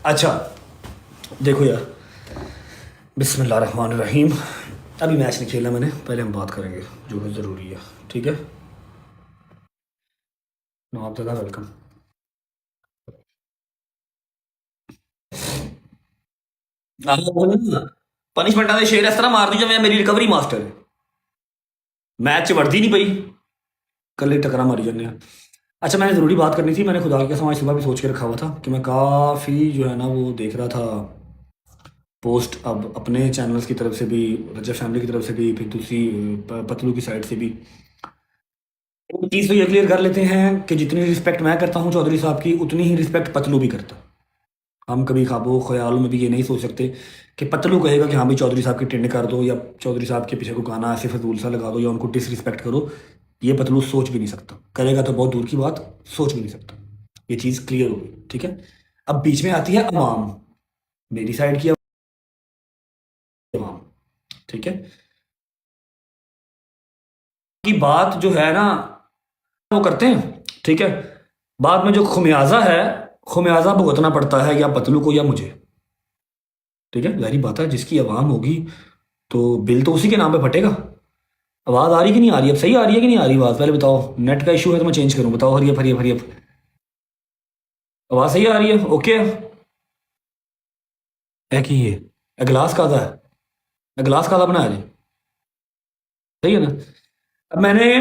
अच्छा, देखो यार, बिस्मिल्लाहिर्रहमानिर्रहीम। अभी मैच नहीं खेला मैंने, पहले हम बात करेंगे जो है ज़रूरी है। ठीक है, नवाब दादा वेलकम। पनिशमेंट आदे शेर इस तरह मार दी जिवें मेरी रिकवरी मास्टर है। मैच च वड़दी नहीं पई, कल ही टकरा मारी जाने। अच्छा, मैंने ज़रूरी बात करनी थी। मैंने खुदा की कसम आज सुबह भी सोच के रखा हुआ था कि मैं काफ़ी जो है ना वो देख रहा था पोस्ट, अब अपने चैनल्स की तरफ से भी, रजब फैमिली की तरफ से भी, फिर दूसरी पतलू की साइड से भी। एक चीज़ तो ये क्लियर कर लेते हैं कि जितनी रिस्पेक्ट मैं करता हूँ चौधरी साहब की, उतनी ही रिस्पेक्ट पतलू भी करता है। हम कभी ख्वाबों ख्यालों में भी ये नहीं सोच सकते कि पतलू कहेगा कि हाँ भाई चौधरी साहब की टिंड कर दो, या चौधरी साहब के पीछे को गाना ऐसे फजूल सा लगा दो, या उनको डिसरिस्पेक्ट करो। ये पतलू सोच भी नहीं सकता, करेगा तो बहुत दूर की बात, सोच भी नहीं सकता। ये चीज़ क्लियर हो गई, ठीक है। अब बीच में आती है अवाम, मेरी साइड की अवाम, ठीक है। की बात जो है ना वो करते हैं, ठीक है। बाद में जो खुमियाजा है, खुमियाजा भुगतना पड़ता है या पतलू को या मुझे, ठीक है। जाहिर बात है, जिसकी आवाम होगी तो बिल तो उसी के नाम पे फटेगा। आवाज़ आ रही कि नहीं आ रही? अब सही आ रही है कि नहीं आ रही आवाज़? पहले बताओ, नेट का इशू है तो मैं चेंज करूँ? बताओ, हरियप हरियप हरियप। आवाज़ सही आ रही है? ओके है कि ये गिलास कादा है, गिलास कादा बनाया जी, सही है ना। अब मैंने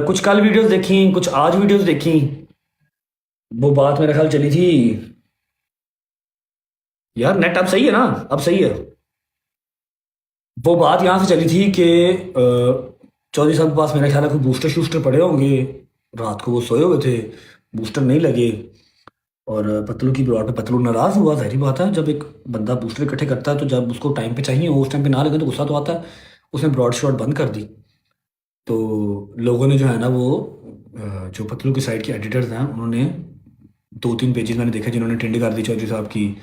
कुछ कल वीडियोस देखी, कुछ आज वीडियोस देखी। वो बात मेरे ख्याल चली थी यार, नेट अब सही है ना? अब सही है। वो बात यहाँ से चली थी कि चौधरी साहब के पास मेरे ख्याल है कोई बूस्टर शूस्टर पड़े होंगे, रात को वो सोए हुए थे, बूस्टर नहीं लगे। और पतलू की ब्लॉट पे पतलू नाराज़ हुआ, जाहिर बात है। जब एक बंदा बूस्टर इकट्ठे करता है तो जब उसको टाइम पे चाहिए हो, उस टाइम पे ना लगे तो गुस्सा तो आता है। उसने ब्रॉड शॉट बंद कर दी। तो लोगों ने जो है ना वो जो पतलू की साइड के एडिटर्स हैं, उन्होंने 2-3 पेजेस मैंने देखे जिन्होंने टेंड कर दी चौधरी साहब की,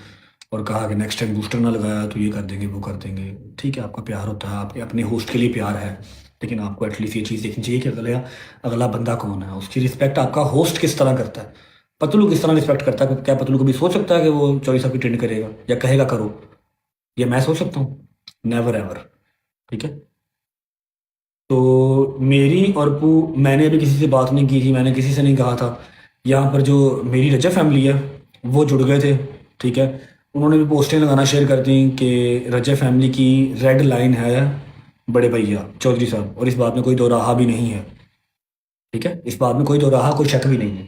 और कहा कि नेक्स्ट टाइम बूस्टर ना लगाया तो ये कर देंगे वो कर देंगे। ठीक है, आपका प्यार होता है, आपके अपने होस्ट के लिए प्यार है, लेकिन आपको एटलीस्ट ये चीज़ देखनी चाहिए कि अगला अगला बंदा कौन है, उसकी रिस्पेक्ट आपका होस्ट किस तरह करता है। पतलू किस तरह रिस्पेक्ट करता है? क्या पतलू कभी सोच सकता है कि वो चौधरी साहब की टेंड करेगा या कहेगा करो? ये मैं सोच सकता हूँ? नेवर एवर, ठीक है। तो मेरी और मैंने अभी किसी से बात नहीं की थी, मैंने किसी से नहीं कहा था। यहाँ पर जो मेरी रजब फैमिली है वो जुड़ गए थे, ठीक है। उन्होंने भी पोस्टें लगाना शेयर कर दी कि रजब फैमिली की रेड लाइन है बड़े भैया चौधरी साहब, और इस बात में कोई दो राहा भी नहीं है, ठीक है। इस बात में कोई दो राहा, कोई शक भी नहीं है।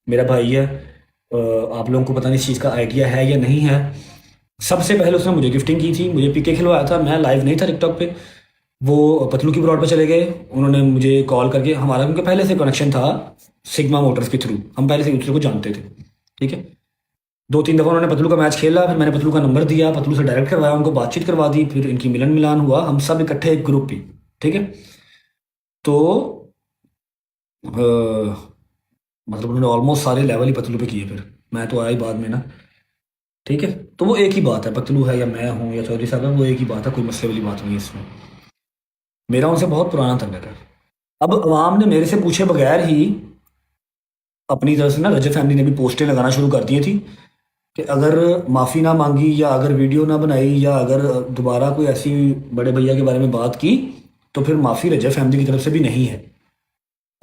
मेरा भाई है। आप लोगों को पता नहीं इस चीज़ का आइडिया है या नहीं है। सबसे पहले उसने मुझे गिफ्टिंग की थी, मुझे पीके खिलवाया था, मैं लाइव नहीं था टिकटॉक पे। वो पतलू की ब्रॉड पे चले गए, उन्होंने मुझे कॉल करके, हमारा उनके पहले से कनेक्शन था सिग्मा मोटर्स के थ्रू, हम पहले से एक दूसरे को जानते थे, ठीक है। 2-3 दफ़ा उन्होंने पतलू का मैच खेला, फिर मैंने पतलू का नंबर दिया, पतलू से डायरेक्ट करवाया, उनको बातचीत करवा दी, फिर इनकी मिलन मिलान हुआ, हम सब इकट्ठे एक ग्रुप भी, ठीक है। तो मतलब उन्होंने ऑलमोस्ट सारे लेवल ही पतलू पे किए, फिर मैं तो आया ही बाद में ना, ठीक है। तो वो एक ही बात है, पतलू है या मैं हूँ या चौधरी साहब है, वो एक ही बात है, कोई मसले वाली बात नहीं है इसमें। मेरा उनसे बहुत पुराना तल्लक है। अब अवाम ने मेरे से पूछे बगैर ही अपनी तरफ से ना, रजब फैमिली ने भी पोस्टें लगाना शुरू कर दी थी कि अगर माफ़ी ना मांगी या अगर वीडियो ना बनाई या अगर दोबारा कोई ऐसी बड़े भैया के बारे में बात की तो फिर माफ़ी रजब फैमिली की तरफ से भी नहीं है।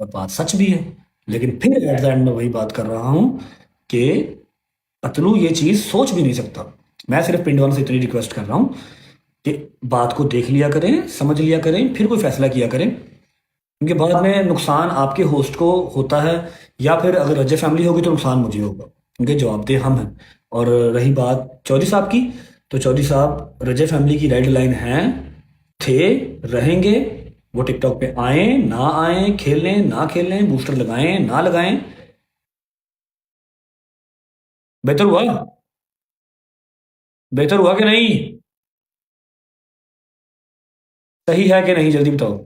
और बात सच भी है, लेकिन फिर एट द एंड में वही बात कर रहा हूँ कि पतलू ये चीज़ सोच भी नहीं सकता। मैं सिर्फ पिंड वालों से इतनी रिक्वेस्ट कर रहा हूँ कि बात को देख लिया करें, समझ लिया करें, फिर कोई फैसला किया करें, क्योंकि बाद में नुकसान आपके होस्ट को होता है, या फिर अगर रजय फैमिली होगी तो नुकसान मुझे होगा, क्योंकि जवाबदेह हम हैं। और रही बात चौधरी साहब की, तो चौधरी साहब रजय फैमिली की रेड लाइन हैं, थे, रहेंगे। वो टिकटॉक पे आए ना आए, खेलें ना खेलें, बूस्टर लगाएं ना लगाएं, बेहतर हुआ, बेहतर हुआ कि नहीं? सही है कि नहीं, जल्दी बताओ।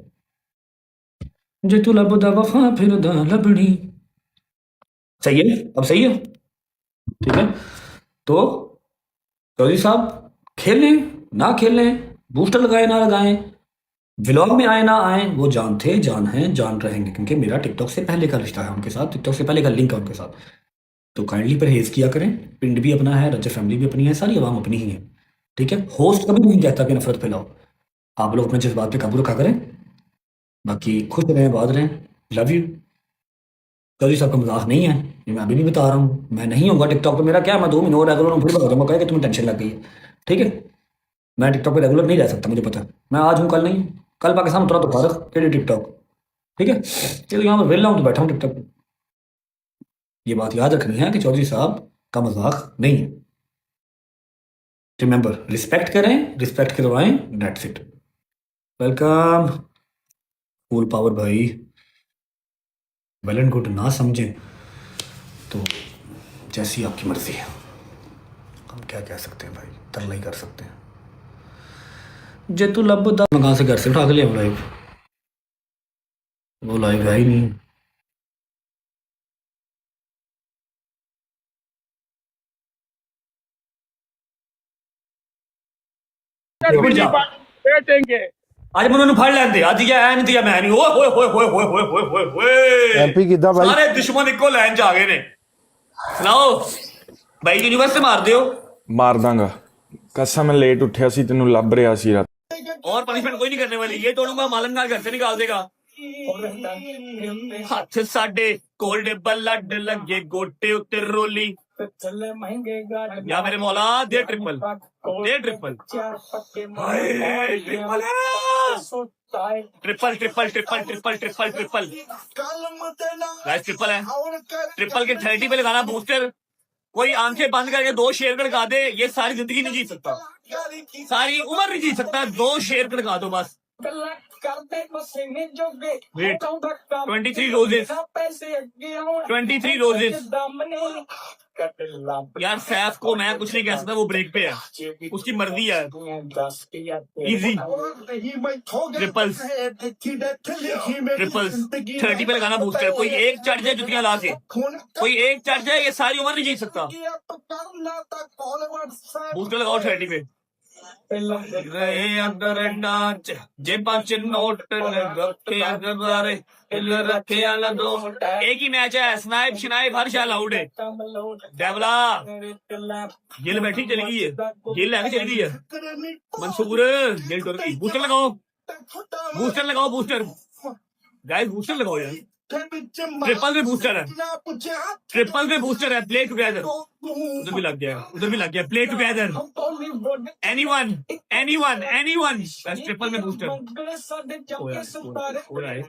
जे तू लबदा वफा फिर दा लबड़ी। सही है, अब सही है, ठीक है। तो चौधरी साहब खेलें ना खेलें, बूस्टर लगाए ना लगाएं, व्लॉग में आए ना आए, वो जान थे, जान हैं, जान रहेंगे, क्योंकि मेरा टिकटॉक से पहले का रिश्ता है उनके साथ, टिकटॉक से पहले का लिंक है उनके साथ। तो काइंडली परहेज किया करें। पिंड भी अपना है, रजत फैमिली भी अपनी है, सारी आवाम अपनी ही है। ठीक है, होस्ट कभी नहीं कहता कि नफरत फैलाओ। आप लोग अपने जज्बात पे काबू रखा करें। बाकी खुश रहें, बात रहें। Love you. चौधरी साहब का मजाक नहीं है, ये मैं अभी भी बता रहा हूँ। मैं नहीं होगा टिकटॉक पे, मेरा क्या है, मैं 2 महीने और रेगुलर हूँ, फिर बता दूंगा कहे कि तुम्हें टेंशन लग गई है। ठीक है, मैं टिकटॉक पे रेगुलर नहीं रह सकता, मुझे पता है। मैं आज हूँ, कल नहीं हूँ। कल पाकिस्तान उतरा तो फारक फिर टिकटॉक। ठीक है, चलो यहाँ पर वेला हूँ तो बैठा हूँ टिकटॉक पे। ये बात याद रखनी है कि चौधरी साहब का मजाक नहीं है। रिमेंबर, रिस्पेक्ट करें, रिस्पेक्ट करवाएं, that's it. Welcome. Full power भाई। वेल एंड गुड, ना समझें तो जैसी आपकी मर्जी है। हम क्या कह सकते हैं भाई, तरला ही कर सकते हैं। जे तू लब दा, मैं कहाँ से घर से उठा के लिया लाइव? वो लाइव है ही नहीं। रुक जा, बैठेंगे। आज मैं उन्होंने फड़ लेंदे, आज ये ऐ नहीं दिया मैं नहीं। ओए होए होए होए होए होए होए होए होए, एमपी किदा भाई? सारे दुश्मन इको लाइन च आ गए ने। सुनाओ भाई, यूनिवर्स से मार दियो। ਮਾਰ ਦਾਂਗਾ ਕਸਮ ਮੈਂ ਲੇਟ ਉੱਠਿਆ ਸੀ ਤੈਨੂੰ ਲੱਭ ਰਿਹਾ ਸੀ ਰਾਤ और पनिशमेंट कोई नहीं करने वाली, ये तोड़ूंगा मालन का घर से निकाल देगा। हथ साडे कोल्ड ब्लड लगे गोटे उत्ते रोली। या मेरे मौला दे ट्रिपल, दे ट्रिपल। हाय, ट्रिपल है। Triple triple triple triple triple triple guys, triple है। ट्रिपल के 30 पे लगाना बूस्टर। कोई आंखें बंद करके 2 शेर गड़का दे, ये सारी जिंदगी नहीं जी सकता, सारी उम्र नहीं जी सकता। 2 शेर गड़का दो बस। Wait, 23 roses, 23 roses. यार सैफ को मैं कुछ नहीं कह सकता, वो ब्रेक पे है, उसकी मर्जी है। इजी ट्रिपल्स, ट्रिपल्स 30 पे लगाना बूस्टर। कोई एक चढ़ जाए जुतियां ला के, कोई एक चढ़ जाए, ये सारी उम्र नहीं जीत सकता। बूस्टर लगाओ 30 पे। रहे अंदर नाच जेबां च नोट रखे अगबारे रखे आला दो। एक ही मैच है, स्नाइप शनाइप हर शाल आउट है। डेवला गिल बैठी चली गई है, गिल लेके चली गई है। मंसूर गिल टुर गई। बूस्टर लगाओ, बूस्टर लगाओ, बूस्टर गाइस, बूस्टर लगाओ यार। ट्रिपल में बूस्टर है, ट्रिपल में बूस्टर है। प्ले टुगेदर, उधर भी लग गया, उधर भी लग गया। Play together, anyone anyone anyone. बस ट्रिपल में बूस्टर हो रहा है,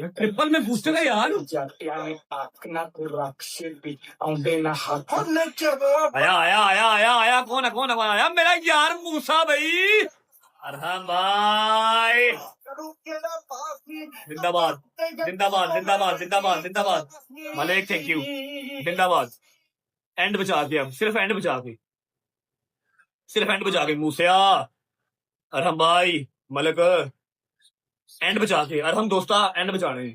ट्रिपल में बूस्टर है यार। आया आया आया आया आया, कौन है कौन है कौन आया? मेरा यार मूसा भाई, अरहम भाई, जिंदाबाद जिंदाबाद जिंदाबाद जिंदाबाद जिंदाबाद। मलिक थैंक यू, जिंदाबाद। एंड बचा के, अब सिर्फ एंड बचा के, सिर्फ एंड बचा के। मूसिया, अरहम भाई, मलिक, एंड बचा के। अरहम दोस्ता एंड बचाने।